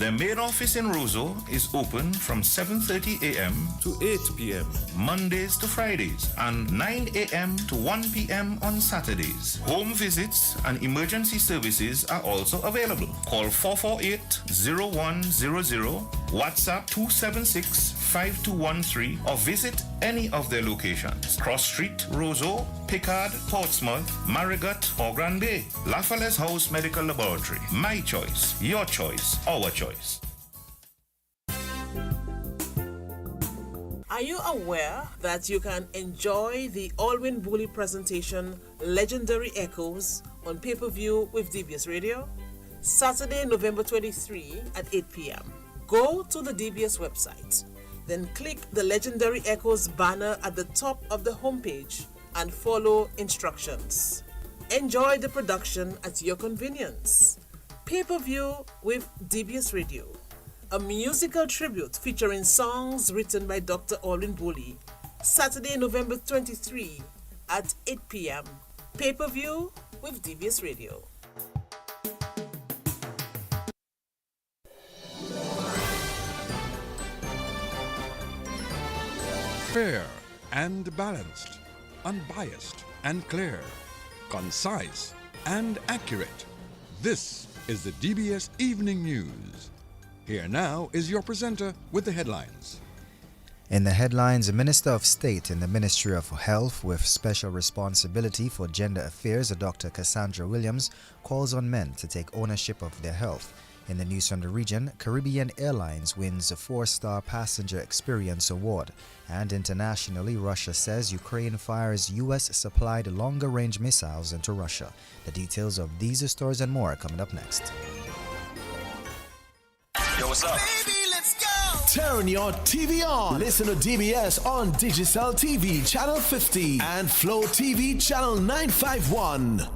Their main office in Roseau is open from 7:30 a.m. to 8 p.m. Mondays to Fridays and 9 a.m. to 1 p.m. on Saturdays. Home visits and emergency services are also available. Call 448-0100, WhatsApp 276-5213 or visit any of their locations. Cross Street, Roseau, Pickard, Portsmouth, Marigot or Grand Bay. Lafayette House Medical Laboratory. My choice, your choice, our choice. Are you aware that you can enjoy the Alwyn Bully presentation Legendary Echoes on pay-per-view with DBS Radio? Saturday, November 23 at 8 p.m. Go to the DBS website, then click the Legendary Echoes banner at the top of the homepage and follow instructions. Enjoy the production at your convenience. Pay-per-view with DBS Radio, a musical tribute featuring songs written by Dr. Alwyn Bully. Saturday, November 23 at 8 p.m. Pay-per-view with DBS Radio. Fair and balanced, unbiased and clear, concise and accurate. This is the DBS Evening News. Here now is your presenter with the headlines. In the headlines, the Minister of State in the Ministry of Health with special responsibility for gender affairs, Dr. Cassandra Williams, calls on men to take ownership of their health. In the news from the region, Caribbean Airlines wins a 4-star passenger experience award. And internationally, Russia says Ukraine fires U.S.-supplied longer-range missiles into Russia. The details of these stories and more are coming up next. Yo, what's up? Baby, let's go! Turn your TV on. Listen to DBS on Digicel TV Channel 50 and Flow TV Channel 951.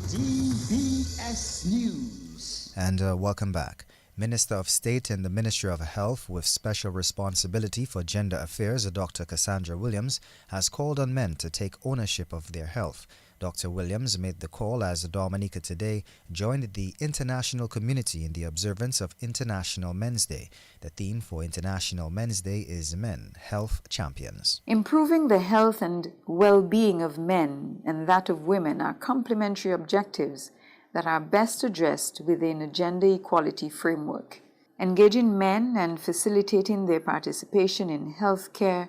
DBS News. And welcome back. Minister of State in the Ministry of Health with special responsibility for gender affairs, Dr. Cassandra Williams, has called on men to take ownership of their health. Dr. Williams made the call as Dominica today joined the international community in the observance of International Men's Day. The theme for International Men's Day is Men, Health Champions. Improving the health and well-being of men and that of women are complementary objectives that are best addressed within a gender equality framework. Engaging men and facilitating their participation in health care,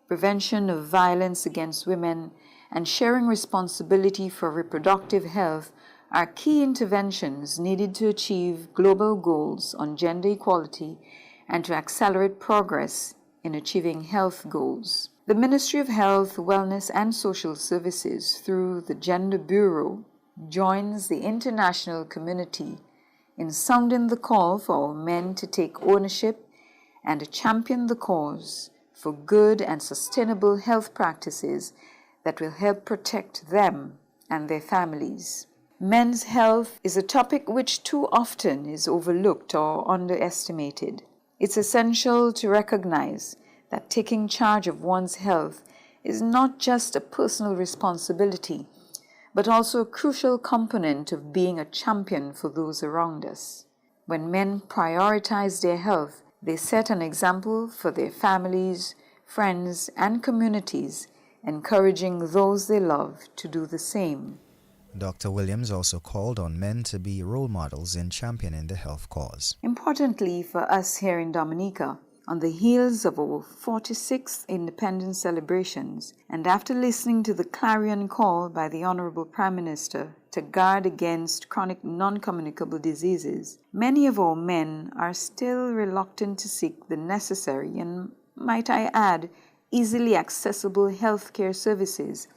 prevention of violence against women, and sharing responsibility for reproductive health are key interventions needed to achieve global goals on gender equality and to accelerate progress in achieving health goals. The Ministry of Health, Wellness and Social Services, through the Gender Bureau, joins the international community in sounding the call for men to take ownership and champion the cause for good and sustainable health practices that will help protect them and their families. Men's health is a topic which too often is overlooked or underestimated. It's essential to recognize that taking charge of one's health is not just a personal responsibility, but also a crucial component of being a champion for those around us. When men prioritize their health, they set an example for their families, friends, and communities, encouraging those they love to do the same. Dr. Williams also called on men to be role models in championing the health cause. Importantly for us here in Dominica, on the heels of our 46th independence celebrations, and after listening to the clarion call by the Honorable Prime Minister to guard against chronic non-communicable diseases, many of our men are still reluctant to seek the necessary and, might I add, easily accessible healthcare services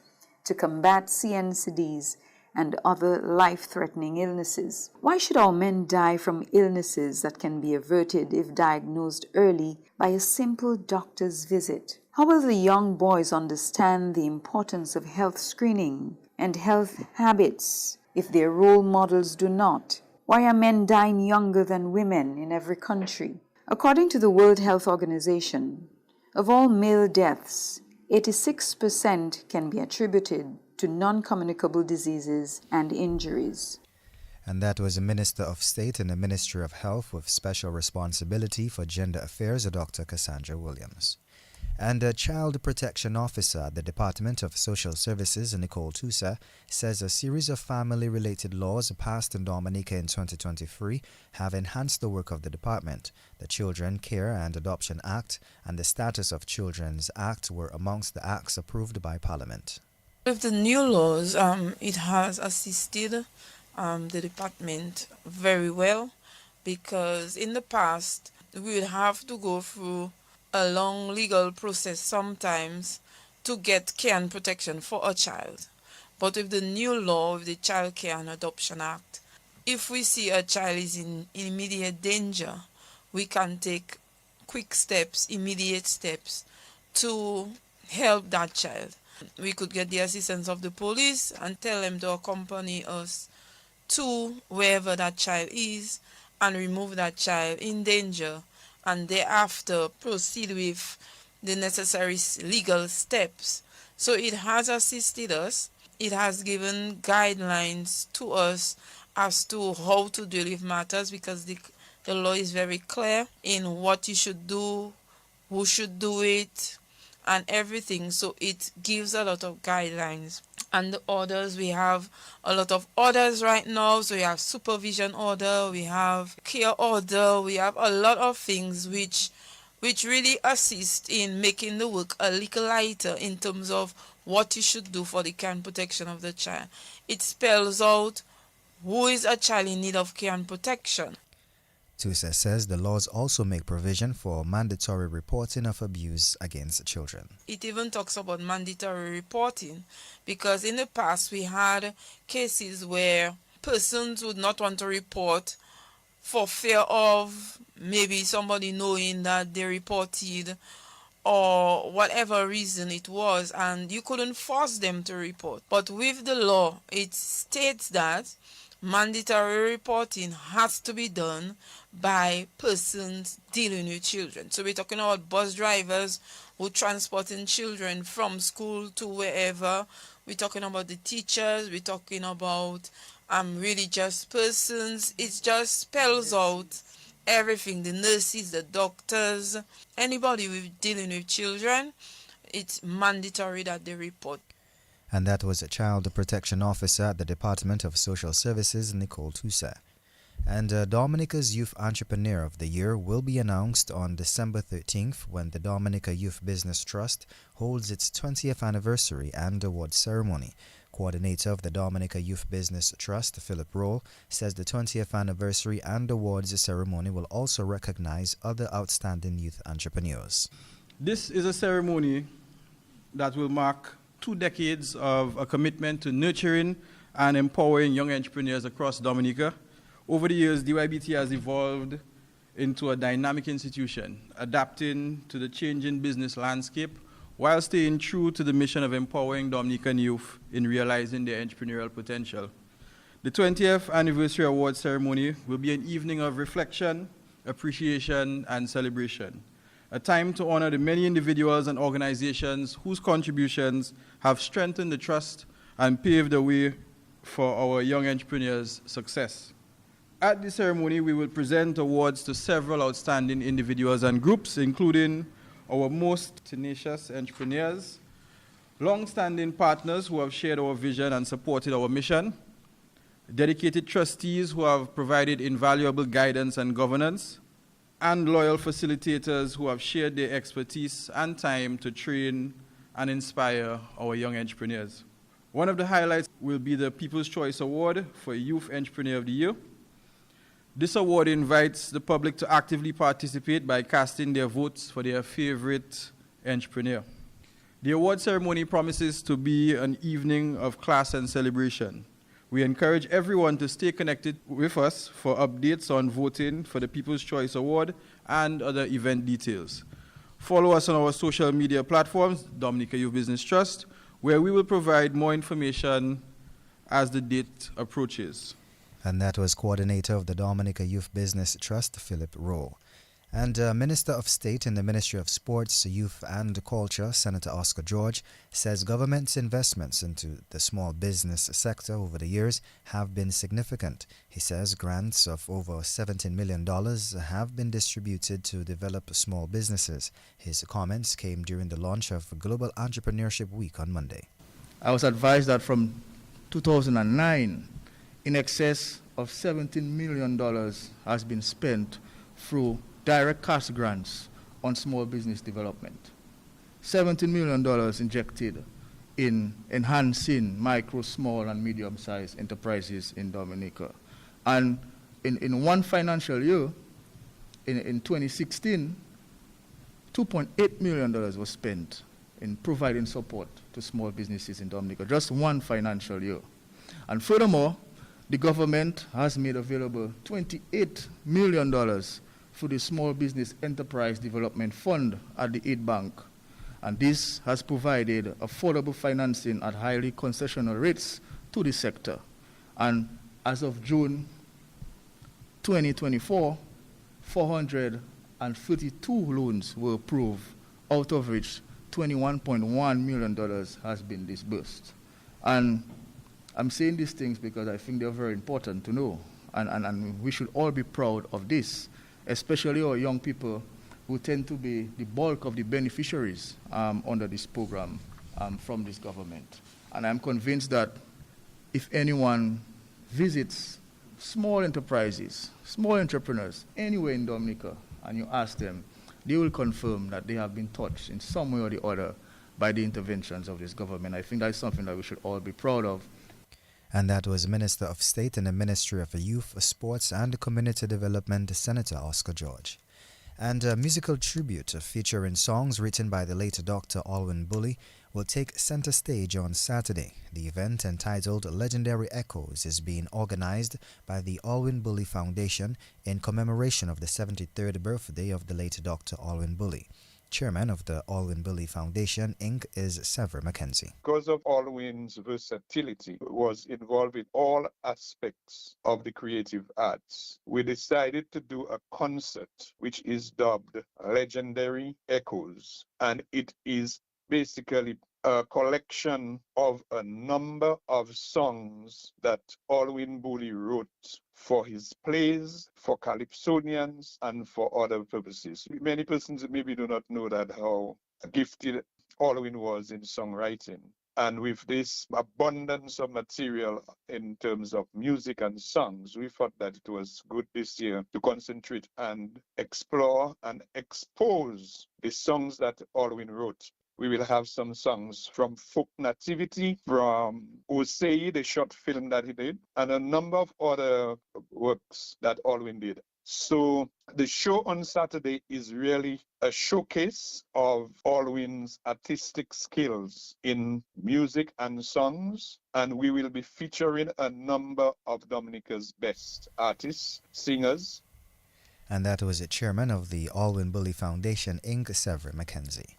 to combat CNCDs and other life-threatening illnesses. Why should our men die from illnesses that can be averted if diagnosed early by a simple doctor's visit? How will the young boys understand the importance of health screening and health habits if their role models do not? Why are men dying younger than women in every country? According to the World Health Organization, of all male deaths, 86% can be attributed to non-communicable diseases and injuries. And that was the Minister of State in the Ministry of Health with special responsibility for gender affairs, Dr. Cassandra Williams. And a child protection officer at the Department of Social Services, Nicole Tusa, says a series of family-related laws passed in Dominica in 2023 have enhanced the work of the department. The Children, Care and Adoption Act and the Status of Children's Act were amongst the acts approved by Parliament. With the new laws, it has assisted the department very well, because in the past we would have to go through a long legal process sometimes to get care and protection for a child. But with the new law, with the Child Care and Adoption Act, if we see a child is in immediate danger, we can take quick steps, immediate steps to help that child. We could get the assistance of the police and tell them to accompany us to wherever that child is and remove that child in danger, and thereafter proceed with the necessary legal steps. So it has assisted us. It has given guidelines to us as to how to deal with matters, because the law is very clear in what you should do, who should do it, and everything. So it gives a lot of guidelines. And the orders, we have a lot of orders right now. So we have supervision order, we have care order, we have a lot of things which really assist in making the work a little lighter in terms of what you should do for the care and protection of the child. It spells out who is a child in need of care and protection. Tusa says the laws also make provision for mandatory reporting of abuse against children. It even talks about mandatory reporting, because in the past we had cases where persons would not want to report for fear of maybe somebody knowing that they reported, or whatever reason it was, and you couldn't force them to report. But with the law, it states that mandatory reporting has to be done by persons dealing with children. So we're talking about bus drivers who transporting children from school to wherever. We're talking about the teachers. We're talking about religious persons. It just spells out everything. The nurses, the doctors, anybody with dealing with children, it's mandatory that they report. And that was a child protection officer at the Department of Social Services, Nicole Tusa. And Dominica's Youth Entrepreneur of the Year will be announced on December 13th when the Dominica Youth Business Trust holds its 20th anniversary and award ceremony. Coordinator of the Dominica Youth Business Trust, Philip Roll, says the 20th anniversary and awards ceremony will also recognize other outstanding youth entrepreneurs. This is a ceremony that will mark 2 decades of a commitment to nurturing and empowering young entrepreneurs across Dominica. Over the years, DYBT has evolved into a dynamic institution, adapting to the changing business landscape while staying true to the mission of empowering Dominican youth in realizing their entrepreneurial potential. The 20th anniversary award ceremony will be an evening of reflection, appreciation, and celebration. A time to honor the many individuals and organizations whose contributions have strengthened the trust and paved the way for our young entrepreneurs' success. At the ceremony, we will present awards to several outstanding individuals and groups, including our most tenacious entrepreneurs, long-standing partners who have shared our vision and supported our mission, dedicated trustees who have provided invaluable guidance and governance, and loyal facilitators who have shared their expertise and time to train and inspire our young entrepreneurs. One of the highlights will be the People's Choice Award for Youth Entrepreneur of the Year. This award invites the public to actively participate by casting their votes for their favorite entrepreneur. The award ceremony promises to be an evening of class and celebration. We encourage everyone to stay connected with us for updates on voting for the People's Choice Award and other event details. Follow us on our social media platforms, Dominica Youth Business Trust, where we will provide more information as the date approaches. And that was coordinator of the Dominica Youth Business Trust, Philip Rowe. And Minister of State in the Ministry of Sports, Youth and Culture, Senator Oscar George, says government's investments into the small business sector over the years have been significant. He says grants of over $17 million have been distributed to develop small businesses. His comments came during the launch of Global Entrepreneurship Week on Monday. I was advised that from 2009, in excess of $17 million has been spent through direct cash grants on small business development. $17 million injected in enhancing micro, small, and medium-sized enterprises in Dominica. And in one financial year, in 2016, $2.8 million was spent in providing support to small businesses in Dominica, just one financial year. And furthermore, the government has made available $28 million through the Small Business Enterprise Development Fund at the Aid Bank. And this has provided affordable financing at highly concessional rates to the sector. And as of June 2024, 432 loans were approved, out of which $21.1 million has been disbursed. And I'm saying these things because I think they're very important to know. And we should all be proud of this, especially our young people who tend to be the bulk of the beneficiaries under this program from this government. And I'm convinced that if anyone visits small enterprises, small entrepreneurs anywhere in Dominica, and you ask them, they will confirm that they have been touched in some way or the other by the interventions of this government. I think that's something that we should all be proud of. And that was Minister of State in the Ministry of Youth, Sports and Community Development, Senator Oscar George. And a musical tribute featuring songs written by the late Dr. Alwyn Bully will take center stage on Saturday. The event, entitled Legendary Echoes, is being organized by the Alwyn Bully Foundation in commemoration of the 73rd birthday of the late Dr. Alwyn Bully. Chairman of the Alwyn Bully Foundation, Inc. is Sever Mackenzie. Because of Alwyn's versatility, was involved in all aspects of the creative arts. We decided to do a concert which is dubbed Legendary Echoes, and it is basically a collection of a number of songs that Alwyn Bully wrote for his plays, for calypsonians, and for other purposes. Many persons maybe do not know that how gifted Alwyn was in songwriting. And with this abundance of material in terms of music and songs, we thought that it was good this year to concentrate and explore and expose the songs that Alwyn wrote. We will have some songs from Folk Nativity, from Osei, the short film that he did, and a number of other works that Alwyn did. So the show on Saturday is really a showcase of Alwyn's artistic skills in music and songs, and we will be featuring a number of Dominica's best artists, singers. And that was the chairman of the Alwyn Bully Foundation, Inc., Sever Mackenzie.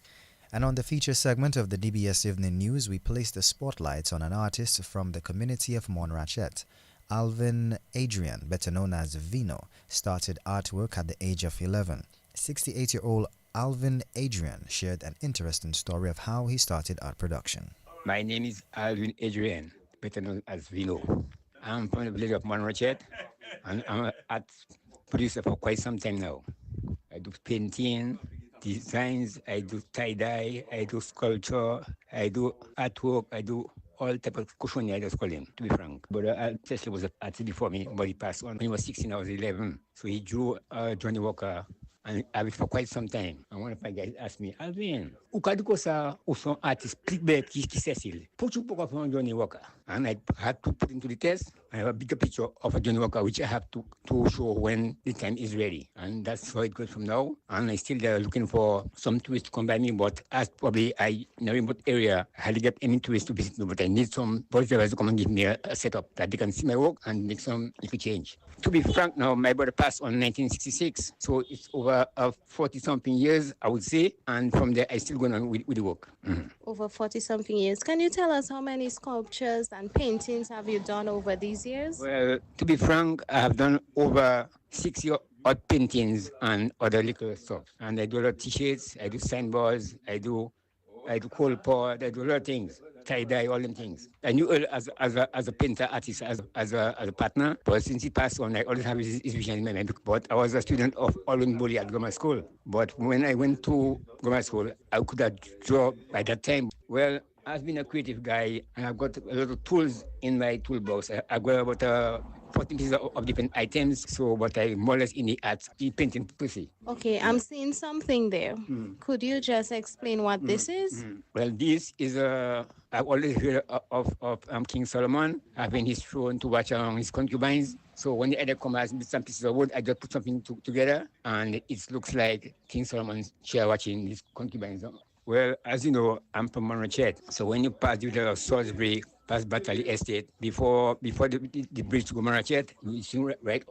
And on the feature segment of the DBS Evening News, we placed the spotlight on an artist from the community of Montrachet. Alvin Adrian, better known as Vino, started artwork at the age of 11. 68-year-old Alvin Adrian shared an interesting story of how he started art production. My name is Alvin Adrian, better known as Vino. I'm from the village of Montrachet, and I'm an art producer for quite some time now. I do painting, designs, I do tie-dye, I do sculpture, I do artwork, I do all type of cushion, I just call him, to be frank. But Tesla was an artist before me, but he passed on when he was 16, I was 11. So he drew Johnny Walker, and I have it for quite some time. And one of my guys asked me, Alvin, ou ka di ko sa ou son artist plik bête qui Cecil? Put you book on Johnny Walker. And I had to put into the test. I have a bigger picture of a Johnny Walker, which I have to show when the time is ready. And that's how it goes from now. And I'm still there looking for some tourists to come by me, but as probably in a remote area, I hardly get any tourists to visit me, but I need some bus drivers to come and give me a setup that they can see my work and make some little change. To be frank now, my brother passed on 1966, so it's over 40-something years, I would say, and from there I still going on with the work. Mm-hmm. Over 40-something years. Can you tell us how many sculptures and paintings have you done over these years? Well, to be frank, I have done over 60 art paintings and other little stuff. And I do a lot of t-shirts, I do signboards, I do cold pot, I do a lot of things. Tie-dye, all them things. I knew Earl as a painter artist, as a partner, but since he passed on, I always have his vision in my mind. But I was a student of Alwyn Bully at grammar school. But when I went to grammar school, I could have draw by that time. Well, I've been a creative guy, and I've got a lot of tools in my toolbox. I've got about 14 pieces of different items, so but I more or less in the art, the painting pussy. Okay, I'm seeing something there. Could you just explain what this is? Well, this is I've always heard of King Solomon having his throne to watch his concubines. So when the other come as some pieces of wood, I just put something together, and it looks like King Solomon's chair watching his concubines. Well, as you know, I'm from Monrachet. So when you pass the Salisbury, past Batali Estate, before the bridge to go Monrachet, you see right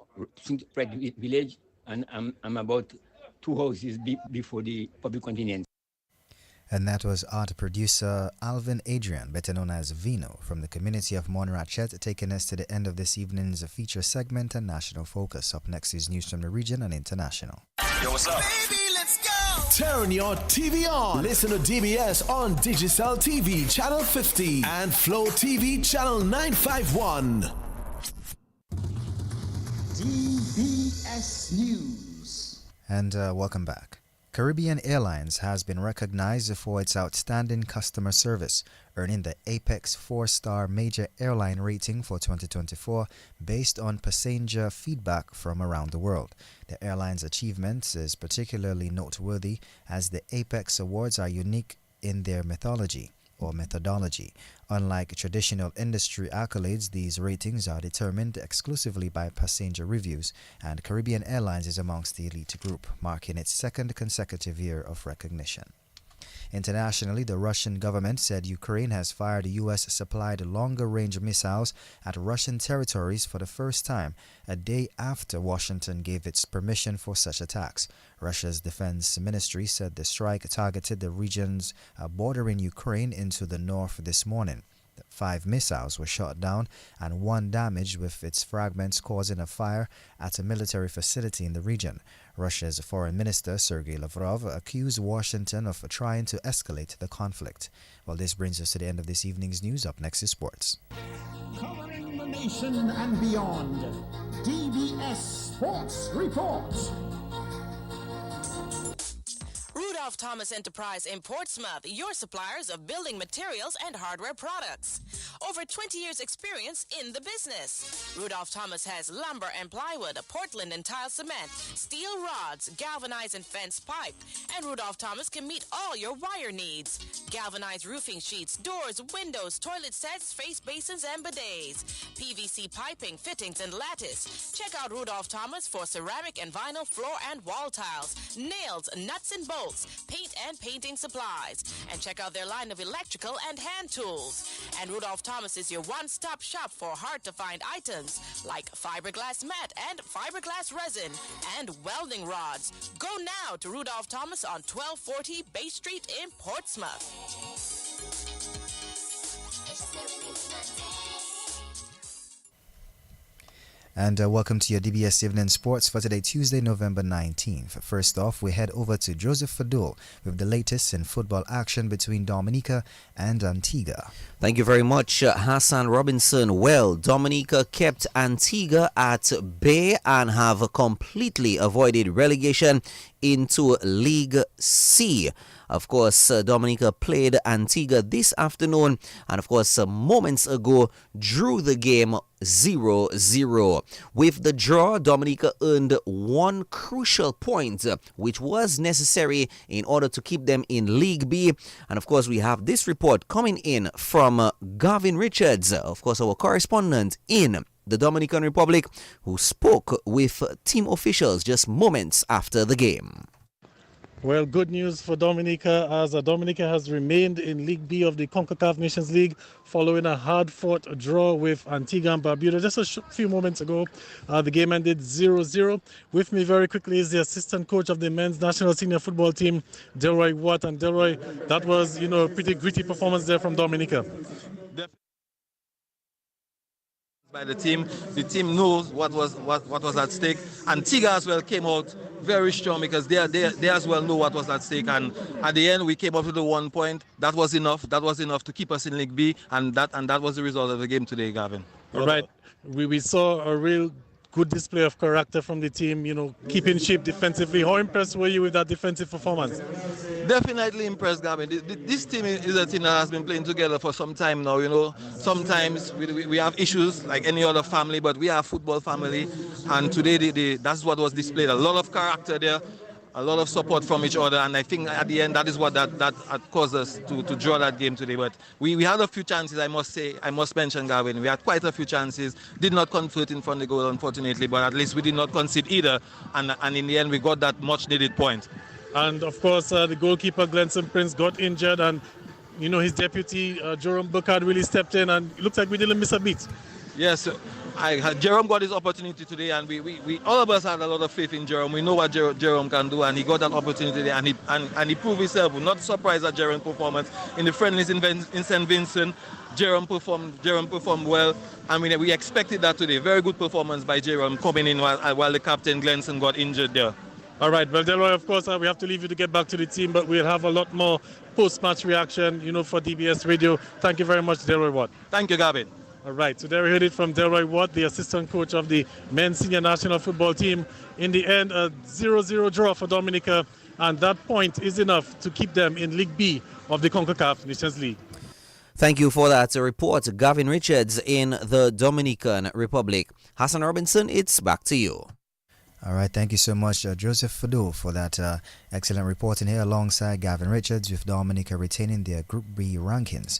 village, and I'm about 2 houses before the public convenience. And that was art producer Alvin Adrian, better known as Vino, from the community of Monrachet, taking us to the end of this evening's feature segment and National Focus. Up next is news from the region and international. Yo, what's up? Baby, let's go! Turn your TV on. Listen to DBS on Digicel TV Channel 50 and Flow TV Channel 951. DBS News. And welcome back. Caribbean Airlines has been recognized for its outstanding customer service, earning the Apex 4-star major airline rating for 2024 based on passenger feedback from around the world. The airline's achievement is particularly noteworthy as the Apex Awards are unique in their methodology. Unlike traditional industry accolades, these ratings are determined exclusively by passenger reviews, and Caribbean Airlines is amongst the elite group, marking its second consecutive year of recognition. Internationally, the Russian government said Ukraine has fired U.S.-supplied longer-range missiles at Russian territories for the first time, a day after Washington gave its permission for such attacks. Russia's defense ministry said the strike targeted the regions bordering Ukraine into the north this morning. 5 missiles were shot down and 1 damaged, with its fragments causing a fire at a military facility in the region. Russia's Foreign Minister Sergei Lavrov accused Washington of trying to escalate the conflict. Well, this brings us to the end of this evening's news. Up next is sports. Covering the nation and beyond, DBS Sports Report. Rudolph Thomas Enterprise in Portsmouth, your suppliers of building materials and hardware products. Over 20 years experience in the business. Rudolph Thomas has lumber and plywood, Portland and tile cement, steel rods, galvanized and fence pipe. And Rudolph Thomas can meet all your wire needs. Galvanized roofing sheets, doors, windows, toilet sets, face basins and bidets. PVC piping, fittings and lattice. Check out Rudolph Thomas for ceramic and vinyl floor and wall tiles, nails, nuts and bolts, paint and painting supplies. And check out their line of electrical and hand tools. And Rudolph Thomas is your one-stop shop for hard-to-find items like fiberglass mat and fiberglass resin and welding rods. Go now to Rudolph Thomas on 1240 Bay Street in Portsmouth. And welcome to your DBS Evening Sports for today, Tuesday, November 19th. First off, we head over to Joseph Fadul with the latest in football action between Dominica and Antigua. Thank you very much, Hassan Robinson. Well, Dominica kept Antigua at bay and have completely avoided relegation into League C. Of course, Dominica played Antigua this afternoon and, of course, moments ago drew the game 0-0. With the draw, Dominica earned 1 crucial point, which was necessary in order to keep them in League B. And, of course, we have this report coming in from Gavin Richards, of course, our correspondent in the Dominican Republic, who spoke with team officials just moments after the game. Well, good news for Dominica, as Dominica has remained in League B of the CONCACAF Nations League following a hard-fought draw with Antigua and Barbuda. Just a few moments ago, the game ended 0-0. With me very quickly is the assistant coach of the men's national senior football team, Delroy Watt. And Delroy, that was, a pretty gritty performance there from Dominica. by the team. The team knows what was at stake, and Tiga as well came out very strong because they as well know what was at stake. And at the end, we came up with the 1 point. That was enough. That was enough to keep us in League B, and that was the result of the game today, Gavin. All right, we saw a real good display of character from the team, keeping shape defensively. How impressed were you with that defensive performance? Definitely impressed, Gavin. This team is a team that has been playing together for some time now. Sometimes we have issues like any other family, but we are a football family, and today that's what was displayed. A lot of character there, a lot of support from each other, and I think at the end that is what that caused us to draw that game today. But we had a few chances, I must mention, Gavin. We had quite a few chances, did not convert in front of the goal, unfortunately, but at least we did not concede either, and in the end we got that much needed point. And of course the goalkeeper Glenson Prince got injured, and his deputy Jerome Burkhardt really stepped in, and it looks like we didn't miss a beat. Yes, Jerome got his opportunity today, and we all of us had a lot of faith in Jerome. We know what Jerome can do, and he got that opportunity, and he proved himself. We're not surprised at Jerome's performance in the friendlies in St. Vincent. Jerome performed well. I mean, we expected that today. Very good performance by Jerome coming in while the captain Glenson got injured there. All right, well, Delroy, of course, we have to leave you to get back to the team, but we'll have a lot more post-match reaction, for DBS Radio. Thank you very much, Delroy Watt. Thank you, Gavin. All right, so there we heard it from Delroy Watt, the assistant coach of the men's senior national football team. In the end, a 0-0 draw for Dominica, and that point is enough to keep them in League B of the CONCACAF Nations League. Thank you for that report, Gavin Richards in the Dominican Republic. Hassan Robinson, it's back to you. All right, thank you so much, Joseph Fado, for that excellent reporting here alongside Gavin Richards, with Dominica retaining their Group B rankings.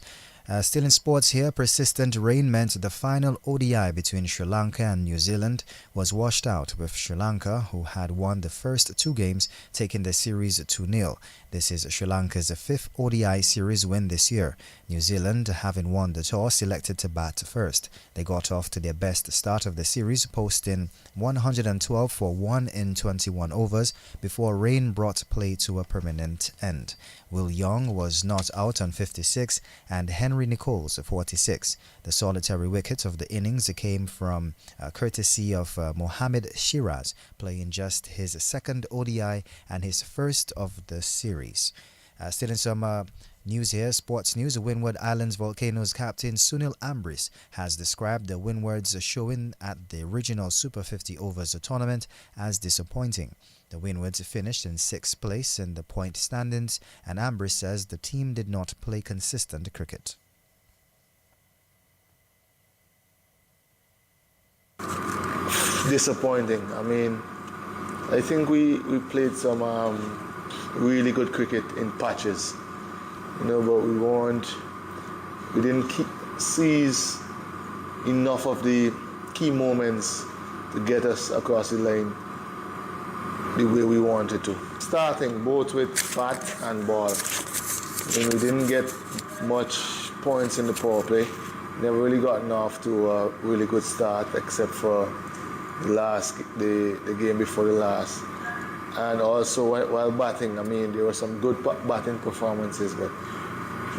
Still in sports here, persistent rain meant the final ODI between Sri Lanka and New Zealand was washed out, with Sri Lanka, who had won the first two games, taking the series 2-0. This is Sri Lanka's fifth ODI series win this year. New Zealand, having won the toss, elected to bat first. They got off to their best start of the series, posting 112 for 1 in 21 overs before rain brought play to a permanent end. Will Young was not out on 56 and Henry Nichols 46. The solitary wicket of the innings came from courtesy of Mohamed Shiraz, playing just his second ODI and his first of the series. Still in some news here, sports news. Windward Islands Volcanoes captain Sunil Ambris has described the Windwards showing at the regional Super 50 Overs tournament as disappointing. The Windwards finished in 6th place in the point standings, and Ambris says the team did not play consistent cricket. Disappointing. I mean, I think we played some really good cricket in patches, but we didn't seize enough of the key moments to get us across the line the way we wanted to. Starting both with bat and ball. I mean, we didn't get much points in the power play. Never really gotten off to a really good start, except for the game before the last. And also while batting, I mean, there were some good batting performances, but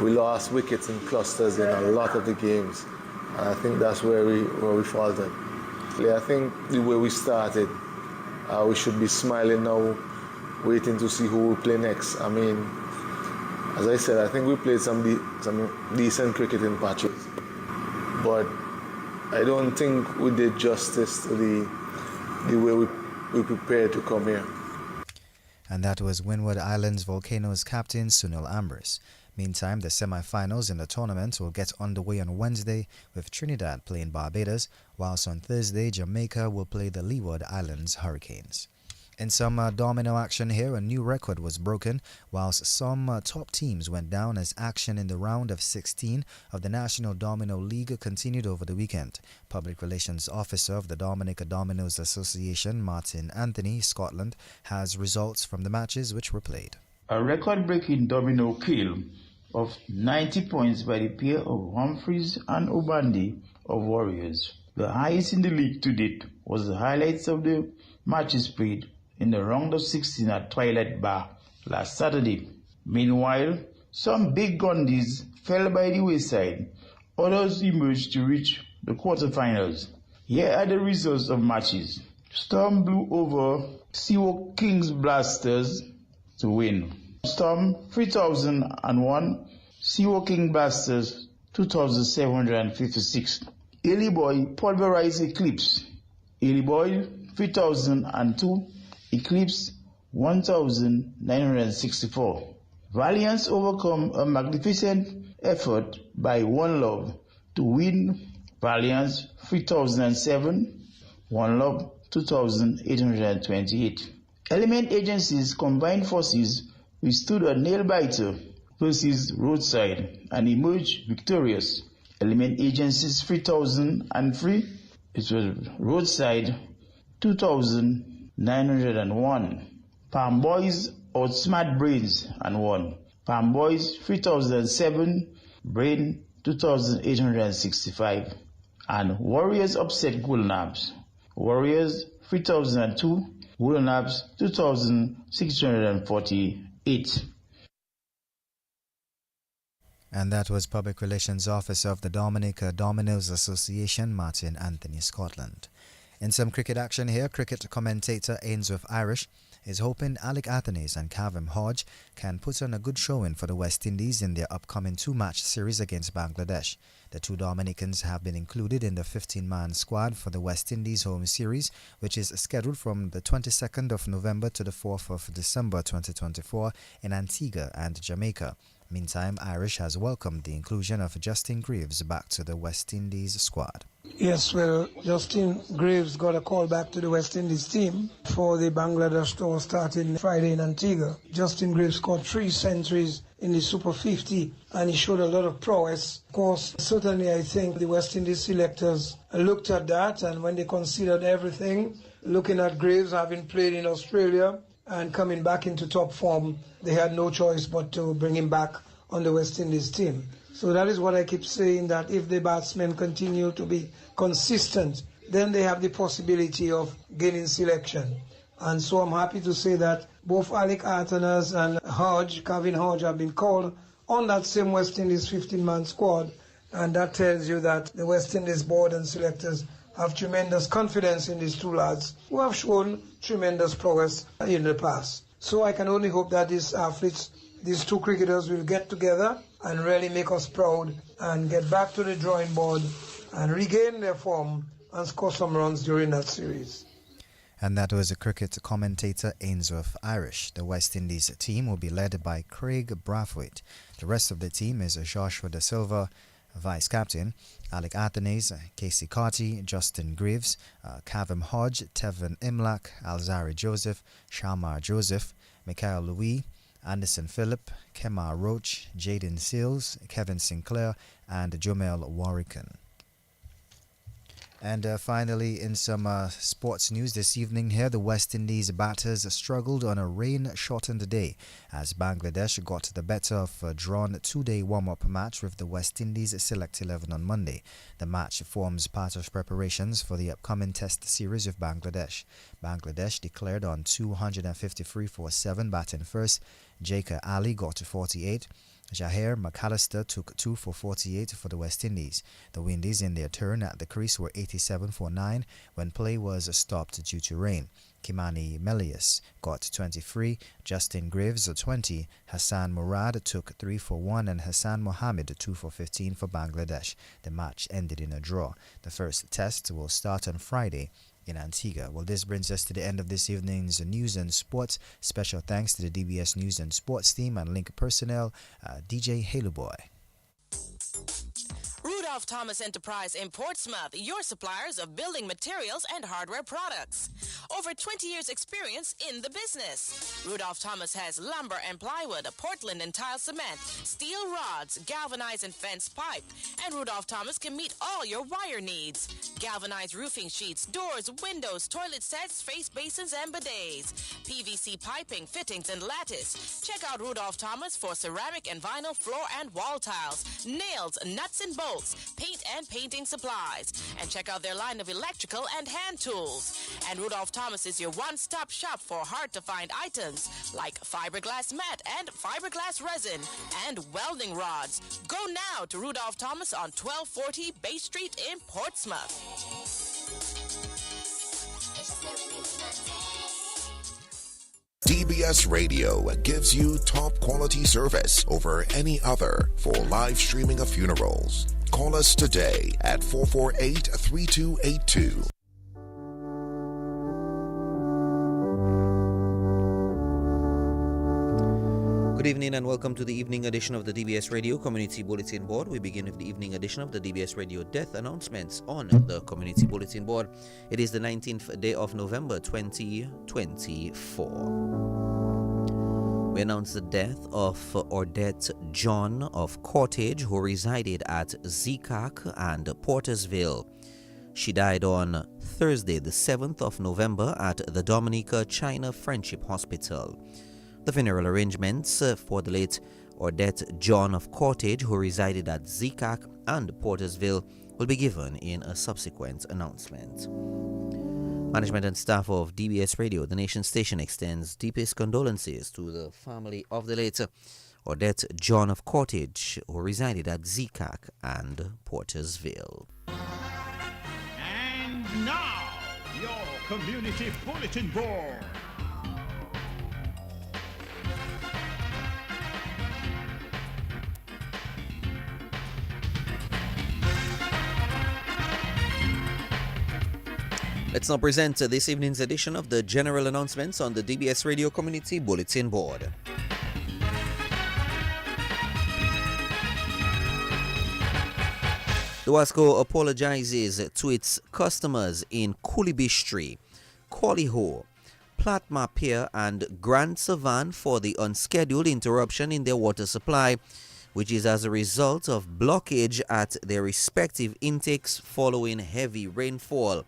we lost wickets in clusters in a lot of the games. And I think that's where we faltered. I think the way we started, we should be smiling now, waiting to see who will play next. I mean, as I said, I think we played some decent cricket in patches, but I don't think we did justice to the way we prepared to come here. And that was Windward Islands Volcanoes captain Sunil Ambris. Meantime, the semi-finals in the tournament will get underway on Wednesday, with Trinidad playing Barbados, whilst on Thursday, Jamaica will play the Leeward Islands Hurricanes. In some domino action here, a new record was broken, whilst some top teams went down as action in the round of 16 of the National Domino League continued over the weekend. Public Relations Officer of the Dominica Dominoes Association, Martin Anthony, Scotland, has results from the matches which were played. A record-breaking domino kill of 90 points by the pair of Humphreys and Obandi of Warriors. The highest in the league to date was the highlights of the matches played in the round of 16 at Twilight Bar last Saturday. Meanwhile, some big gundies fell by the wayside. Others emerged to reach the quarterfinals. Here are the results of matches. Storm blew over Seawolf Kings Blasters to win. Storm 3001, Seawolf King Blasters 2756. Early Boy pulverized Eclipse. Early Boy 3002, Eclipse 1964. Valiance overcome a magnificent effort by One Love to win. Valiance 3007, One Love 2828. Element agencies combined forces withstood a nail-biter versus Roadside and emerged victorious. Element agencies 3003, it was Roadside 2901. Palm Boys outsmart Brains and won. Palm Boys 3007, Brain 2865. And Warriors upset Golden Abs. Warriors 3002, Golden Abs 2648. And that was Public Relations Officer of the Dominica Dominoes Association, Martin Anthony Scotland. In some cricket action here, cricket commentator Ainsworth Irish is hoping Alec Athanaze and Kavem Hodge can put on a good showing for the West Indies in their upcoming two-match series against Bangladesh. The two Dominicans have been included in the 15-man squad for the West Indies home series, which is scheduled from the 22nd of November to the 4th of December 2024 in Antigua and Jamaica. Meantime, Irish has welcomed the inclusion of Justin Greaves back to the West Indies squad. Yes, well, Justin Greaves got a call back to the West Indies team for the Bangladesh tour starting Friday in Antigua. Justin Greaves scored 3 centuries in the Super 50 and he showed a lot of prowess. Of course, certainly I think the West Indies selectors looked at that, and when they considered everything, looking at Greaves having played in Australia and coming back into top form, they had no choice but to bring him back on the West Indies team. So that is what I keep saying, that if the batsmen continue to be consistent, then they have the possibility of gaining selection. And so I'm happy to say that both Alec Athanaze and Kavem Hodge have been called on that same West Indies 15-man squad, and that tells you that the West Indies board and selectors have tremendous confidence in these two lads who have shown tremendous prowess in the past. So I can only hope that these athletes, these two cricketers, will get together and really make us proud and get back to the drawing board and regain their form and score some runs during that series. And that was a cricket commentator Ainsworth Irish. The West Indies team will be led by Craig Brathwaite. The rest of the team is Joshua Da Silva, Vice Captain, Alec Athanaze, Casey Carty, Justin Greaves, Kavem Hodge, Tevin Imlak, Alzari Joseph, Shamar Joseph, Mikhail Louis, Anderson Phillip, Kemar Roach, Jaden Seals, Kevin Sinclair, and Jomel Warrican. And finally, in some sports news this evening here, the West Indies batters struggled on a rain-shortened day as Bangladesh got the better of a drawn 2-day warm-up match with the West Indies Select 11 on Monday. The match forms part of preparations for the upcoming Test series with Bangladesh. Bangladesh declared on 253 for 7 batting first. Jaker Ali got to 48. Jahir McAllister took 2 for 48 for the West Indies. The Windies in their turn at the crease were 87 for 9 when play was stopped due to rain. Kimani Melius got 23, Justin Greaves 20, Hassan Murad took 3 for 1 and Hassan Mohammed 2 for 15 for Bangladesh. The match ended in a draw. The first test will start on Friday in Antigua. Well, this brings us to the end of this evening's news and sports. Special thanks to the DBS News and Sports team and Link personnel, DJ Halo Boy. Rudolph Thomas Enterprise in Portsmouth, your suppliers of building materials and hardware products. Over 20 years experience in the business. Rudolph Thomas has lumber and plywood, Portland and tile cement, steel rods, galvanized and fence pipe. And Rudolph Thomas can meet all your wire needs. Galvanized roofing sheets, doors, windows, toilet sets, face basins and bidets. PVC piping, fittings and lattice. Check out Rudolph Thomas for ceramic and vinyl floor and wall tiles, nails, nuts and bolts, paint and painting supplies. And check out their line of electrical and hand tools. And Rudolph Thomas is your one-stop shop for hard-to-find items like fiberglass mat and fiberglass resin and welding rods. Go now to Rudolph Thomas on 1240 Bay Street in Portsmouth. DBS Radio gives you top quality service over any other for live streaming of funerals. Call us today at 448-3282. Good evening and welcome to the evening edition of the DBS Radio Community Bulletin Board. We begin with the evening edition of the DBS Radio death announcements on the Community Bulletin Board. It is the 19th day of November 2024. We announce the death of Odette John of Cottage, who resided at Zikak and Portersville. She died on Thursday, the 7th of November at the Dominica China Friendship Hospital. The funeral arrangements for the late Odette John of Cottage, who resided at Zikak and Portersville, will be given in a subsequent announcement. Management and staff of DBS Radio, the nation station, extends deepest condolences to the family of the late Odette John of Cottage, who resided at Zikak and Portersville. And now, your Community Bulletin Board. Let's now present this evening's edition of the general announcements on the DBS Radio Community Bulletin Board. Dowasco apologizes to its customers in Coolibishtri, Collyho, Platma Pier and Grand Savan for the unscheduled interruption in their water supply, which is as a result of blockage at their respective intakes following heavy rainfall.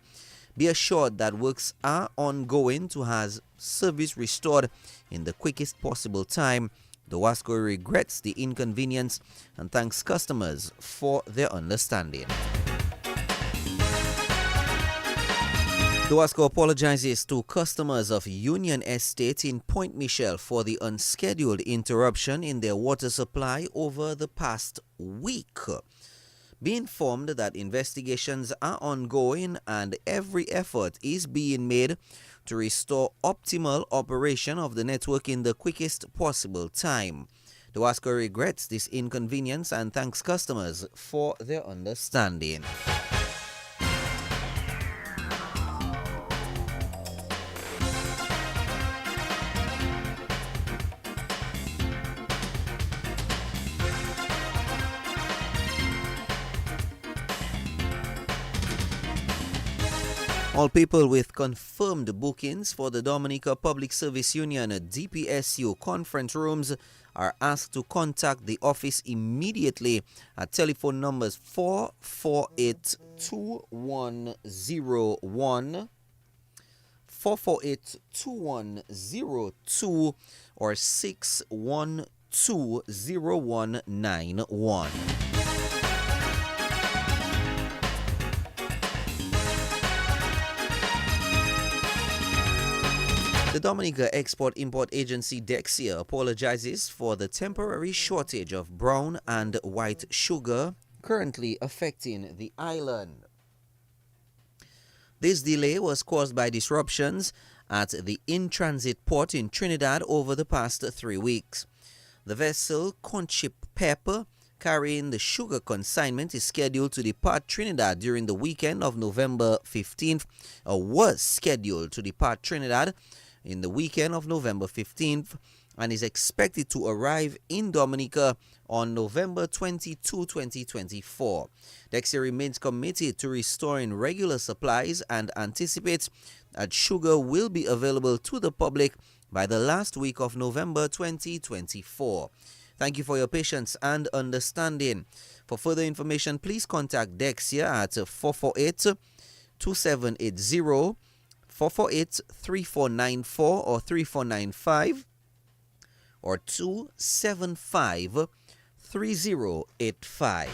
Be assured that works are ongoing to have service restored in the quickest possible time. Dowasco regrets the inconvenience and thanks customers for their understanding. Dowasco apologizes to customers of Union Estate in Point Michel for the unscheduled interruption in their water supply over the past week. Be informed that investigations are ongoing and every effort is being made to restore optimal operation of the network in the quickest possible time. Dowasco regrets this inconvenience and thanks customers for their understanding. All people with confirmed bookings for the Dominica Public Service Union DPSU conference rooms are asked to contact the office immediately at telephone numbers 448-2101, 448-2102, or 612-0191. The Dominica Export-Import Agency Dexia apologizes for the temporary shortage of brown and white sugar currently affecting the island. This delay was caused by disruptions at the in-transit port in Trinidad over the past 3 weeks. The vessel Conchip Pepper carrying the sugar consignment is scheduled to depart Trinidad during the weekend of November 15th, or was scheduled to depart Trinidad in the weekend of November 15th and is expected to arrive in Dominica on November 22, 2024. Dexia remains committed to restoring regular supplies and anticipates that sugar will be available to the public by the last week of November 2024. Thank you for your patience and understanding. For further information, please contact Dexia at 448-2780, 448-3494 or 3495, or 275-3085.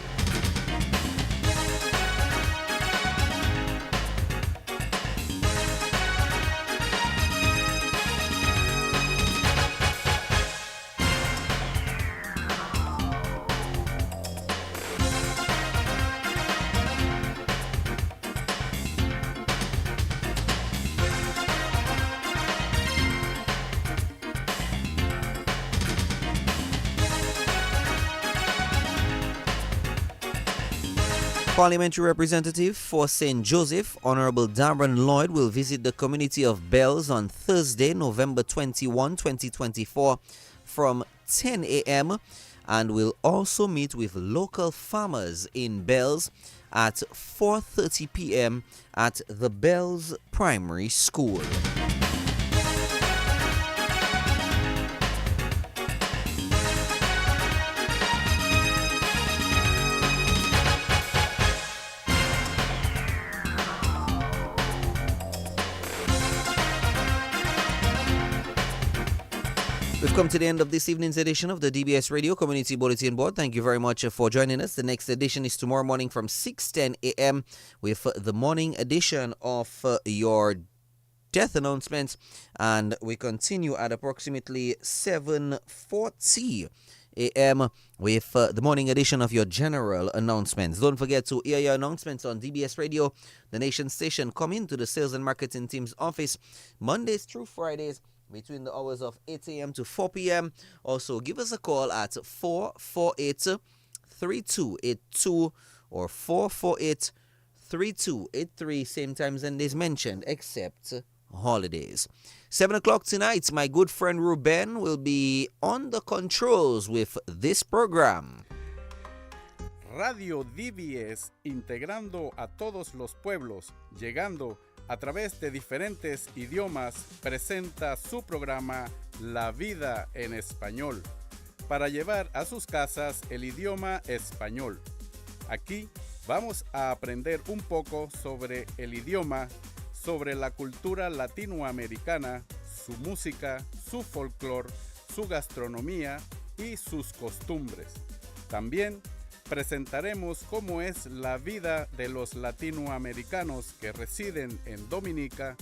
Parliamentary representative for St. Joseph, Honorable Darren Lloyd, will visit the community of Bells on Thursday, November 21, 2024 from 10 a.m. and will also meet with local farmers in Bells at 4:30 p.m. at the Bells Primary School. We've come to the end of this evening's edition of the DBS Radio Community Bulletin Board. Thank you very much for joining us. The next edition is tomorrow morning from 6:10 a.m. with the morning edition of your death announcements, and we continue at approximately 7:40 a.m. with the morning edition of your general announcements. Don't forget to hear your announcements on DBS Radio, the nation station. Come into the sales and marketing team's office Mondays through Fridays between the hours of 8 a.m. to 4 p.m. Also, give us a call at 448-3282 or 448-3283, same times and days mentioned, except holidays. 7 o'clock tonight, my good friend Ruben will be on the controls with this program. Radio DBS, integrando a todos los pueblos, llegando a través de diferentes idiomas, presenta su programa La Vida en Español, para llevar a sus casas el idioma español. Aquí vamos a aprender un poco sobre el idioma, sobre la cultura latinoamericana, su música, su folclore, su gastronomía y sus costumbres. También presentaremos cómo es la vida de los latinoamericanos que residen en Dominica,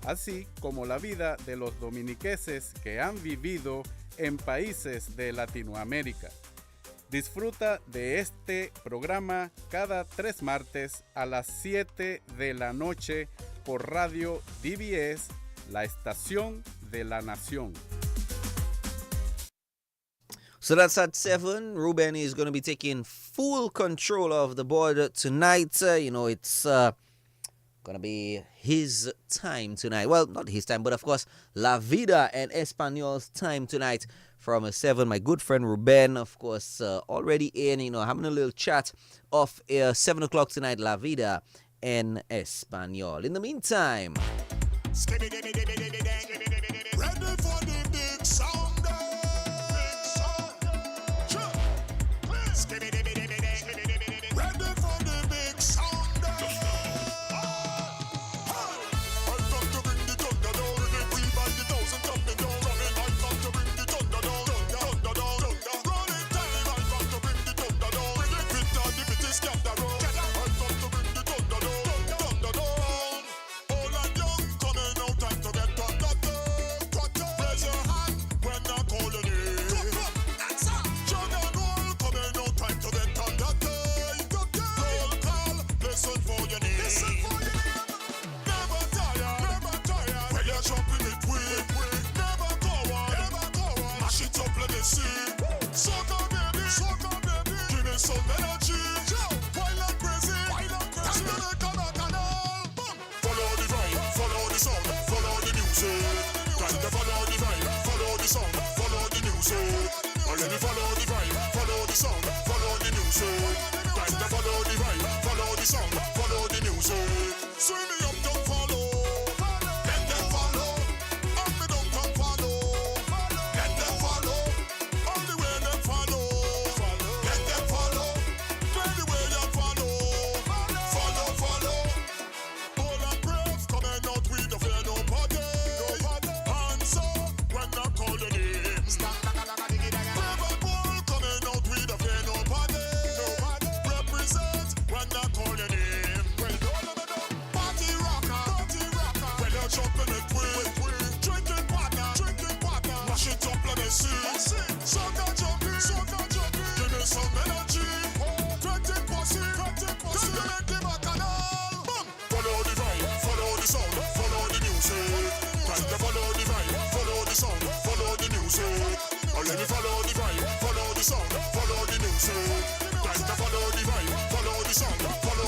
así como la vida de los dominiqueses que han vivido en países de Latinoamérica. Disfruta de este programa cada 3 martes a las 7 de la noche por Radio DBS, la estación de la nación. So that's at 7. Ruben is going to be taking full control of the board tonight. It's going to be his time tonight. Well, not his time, but of course, La Vida en Español's time tonight from 7. My good friend Ruben, of course, already in, having a little chat of 7 o'clock tonight, La Vida en Español. In the meantime, ready for the big sound. Follow the sound, follow the music. Time to follow the vibe, follow the sound, follow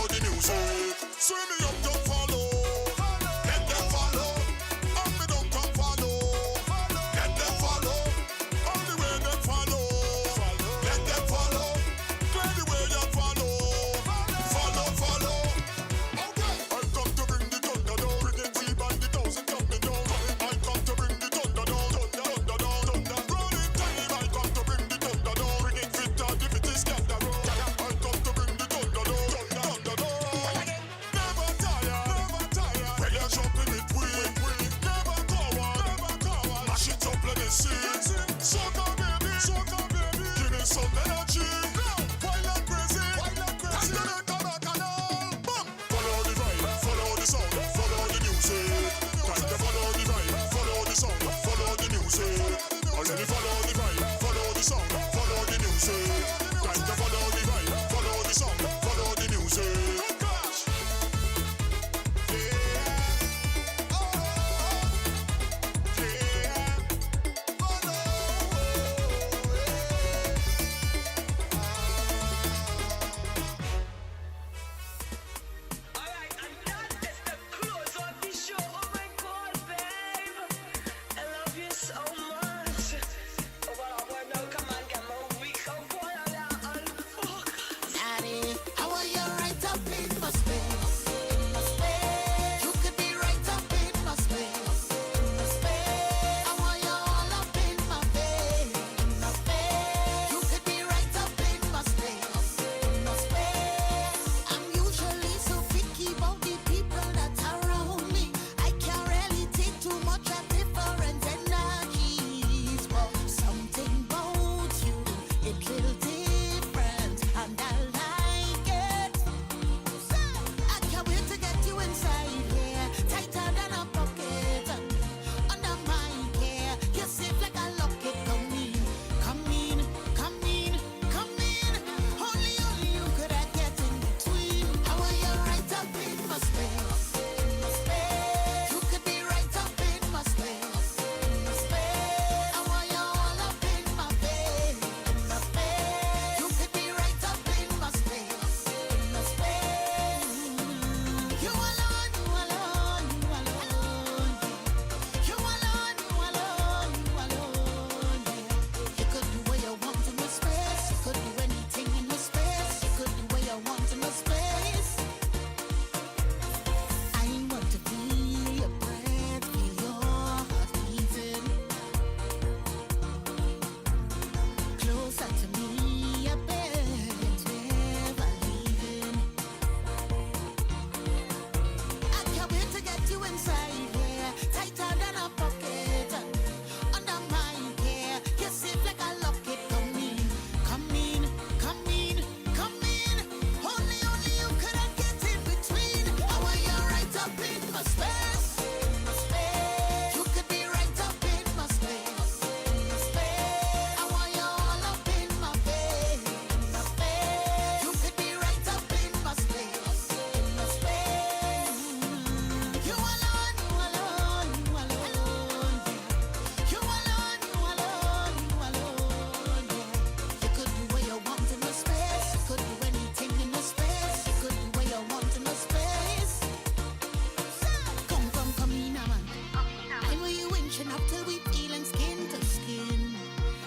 till we feeling skin to skin.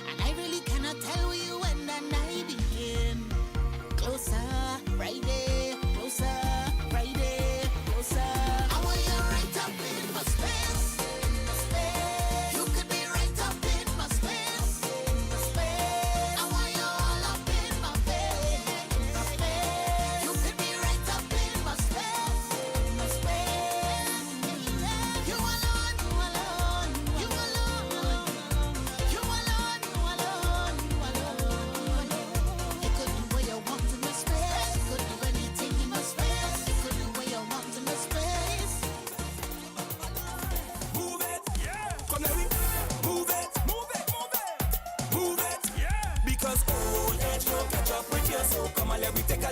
And I really cannot tell where you end and I begin. Closer, right there, closer, right there, closer. I want you right up in my space, in my space. You could be right up in my space, in my space. I want you all up in my face, in my space. You could be right up in my space, in my space. You alone, you alone, you alone, you alone, you alone, you alone. You could do what you want in my space. You could do anything in my space. You could do what you want in my space. Move it, yeah. Come let me move it, move it, move it, move it, yeah. Because old age don't catch up with you, so come on, let me take a